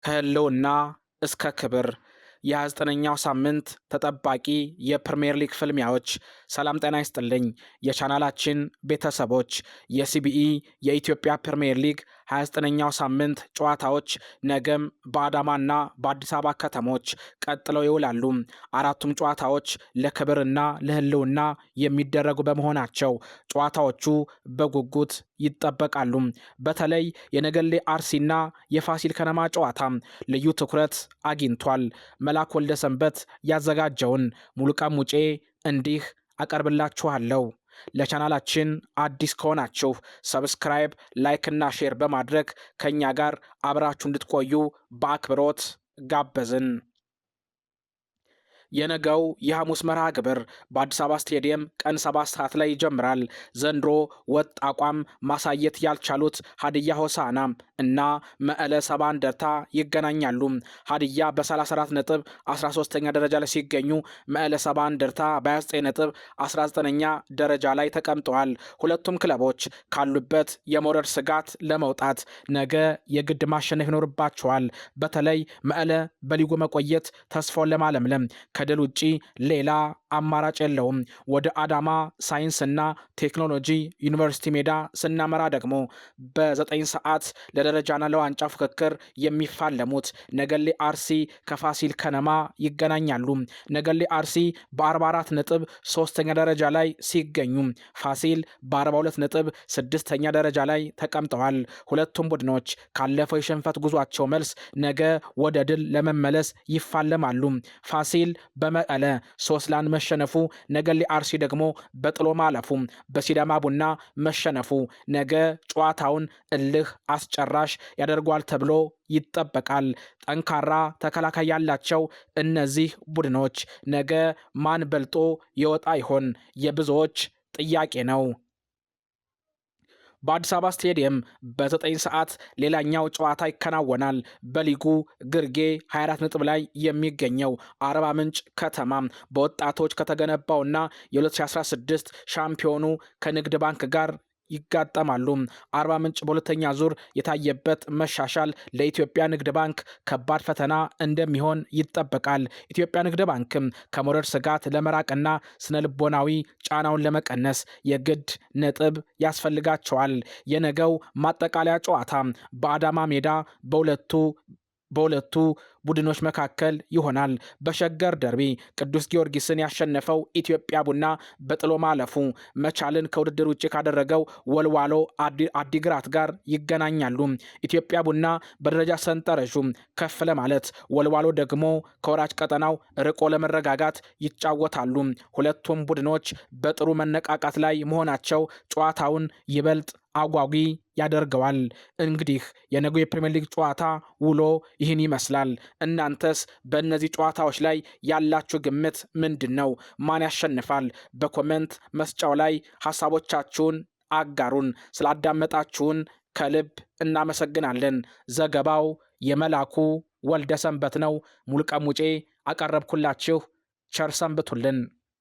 ከህልውና እስከ ክብር የ29ኛው ሳምንት ተጠባቂ የፕሪሚየር ሊግ ፍልሚያዎች። ሰላም ጤና ይስጥልኝ የቻናላችን ቤተሰቦች። የሲቢኢ የኢትዮጵያ ፕሪሚየር ሊግ 29ኛው ሳምንት ጨዋታዎች ነገም በአዳማና በአዲስ አበባ ከተሞች ቀጥለው ይውላሉ። አራቱም ጨዋታዎች ለክብርና ለህልውና የሚደረጉ በመሆናቸው ጨዋታዎቹ በጉጉት ይጠበቃሉ። በተለይ የነገሌ አርሲና የፋሲል ከነማ ጨዋታ ልዩ ትኩረት አግኝቷል። መላክ ወልደ ሰንበት ያዘጋጀውን ሙሉቀን ሙጬ እንዲህ አቀርብላችኋለሁ። ለቻናላችን አዲስ ከሆናችሁ ሰብስክራይብ፣ ላይክ እና ሼር በማድረግ ከኛ ጋር አብራችሁ እንድትቆዩ በአክብሮት ጋበዝን። የነገው የሐሙስ መርሃ ግብር በአዲስ አበባ ስቴዲየም ቀን 7 ሰዓት ላይ ይጀምራል። ዘንድሮ ወጥ አቋም ማሳየት ያልቻሉት ሀዲያ ሆሳና እና መቀለ ሰባ እንደርታ ይገናኛሉ። ሀዲያ በ34 ነጥብ 13ኛ ደረጃ ላይ ሲገኙ መቀለ ሰባ እንደርታ በ29 ነጥብ 19ኛ ደረጃ ላይ ተቀምጠዋል። ሁለቱም ክለቦች ካሉበት የመውረድ ስጋት ለመውጣት ነገ የግድ ማሸነፍ ይኖርባቸዋል። በተለይ መቀለ በሊጉ መቆየት ተስፋውን ለማለምለም ከድል ውጪ ሌላ አማራጭ የለውም። ወደ አዳማ ሳይንስና ቴክኖሎጂ ዩኒቨርሲቲ ሜዳ ስናመራ ደግሞ በ9 ሰዓት ለደረጃና ለዋንጫ ፍክክር የሚፋለሙት ነገሌ አርሲ ከፋሲል ከነማ ይገናኛሉ። ነገሌ አርሲ በ44 ነጥብ 3ኛ ደረጃ ላይ ሲገኙ ፋሲል በ42 ነጥብ 6ኛ ደረጃ ላይ ተቀምጠዋል። ሁለቱም ቡድኖች ካለፈው የሽንፈት ጉዟቸው መልስ ነገ ወደ ድል ለመመለስ ይፋለማሉ። ፋሲል በመቀለ 3-1 መሸነፉ፣ ነገሌ አርሲ ደግሞ በጥሎ ማለፉ በሲዳማ ቡና መሸነፉ ነገ ጨዋታውን እልህ አስጨራሽ ያደርጓል ተብሎ ይጠበቃል። ጠንካራ ተከላካይ ያላቸው እነዚህ ቡድኖች ነገ ማን በልጦ ይወጣ ይሆን የብዙዎች ጥያቄ ነው። በአዲስ አበባ ስቴዲየም በ9 ሰዓት ሌላኛው ጨዋታ ይከናወናል። በሊጉ ግርጌ 24 ነጥብ ላይ የሚገኘው አርባ ምንጭ ከተማ በወጣቶች ከተገነባውና የ2016 ሻምፒዮኑ ከንግድ ባንክ ጋር ይጋጠማሉ። አርባ ምንጭ በሁለተኛ ዙር የታየበት መሻሻል ለኢትዮጵያ ንግድ ባንክ ከባድ ፈተና እንደሚሆን ይጠበቃል። ኢትዮጵያ ንግድ ባንክም ከመውረድ ስጋት ለመራቅና ስነልቦናዊ ጫናውን ለመቀነስ የግድ ነጥብ ያስፈልጋቸዋል። የነገው ማጠቃለያ ጨዋታ በአዳማ ሜዳ በሁለቱ ቡድኖች መካከል ይሆናል። በሸገር ደርቢ ቅዱስ ጊዮርጊስን ያሸነፈው ኢትዮጵያ ቡና በጥሎ ማለፉ መቻልን ከውድድር ውጭ ካደረገው ወልዋሎ አዲግራት ጋር ይገናኛሉ። ኢትዮጵያ ቡና በደረጃ ሰንጠረዡ ከፍ ለማለት፣ ወልዋሎ ደግሞ ከወራጅ ቀጠናው ርቆ ለመረጋጋት ይጫወታሉ። ሁለቱም ቡድኖች በጥሩ መነቃቃት ላይ መሆናቸው ጨዋታውን ይበልጥ አጓጊ ያደርገዋል። እንግዲህ የነገው የፕሪሚየር ሊግ ጨዋታ ውሎ ይህን ይመስላል። እናንተስ በእነዚህ ጨዋታዎች ላይ ያላችሁ ግምት ምንድን ነው? ማን ያሸንፋል? በኮሜንት መስጫው ላይ ሐሳቦቻችሁን አጋሩን። ስላዳመጣችሁን ከልብ እናመሰግናለን። ዘገባው የመላኩ ወልደ ሰንበት ነው። ሙሉቀን ሙጬ አቀረብኩላችሁ። ቸር ሰንብቱልን።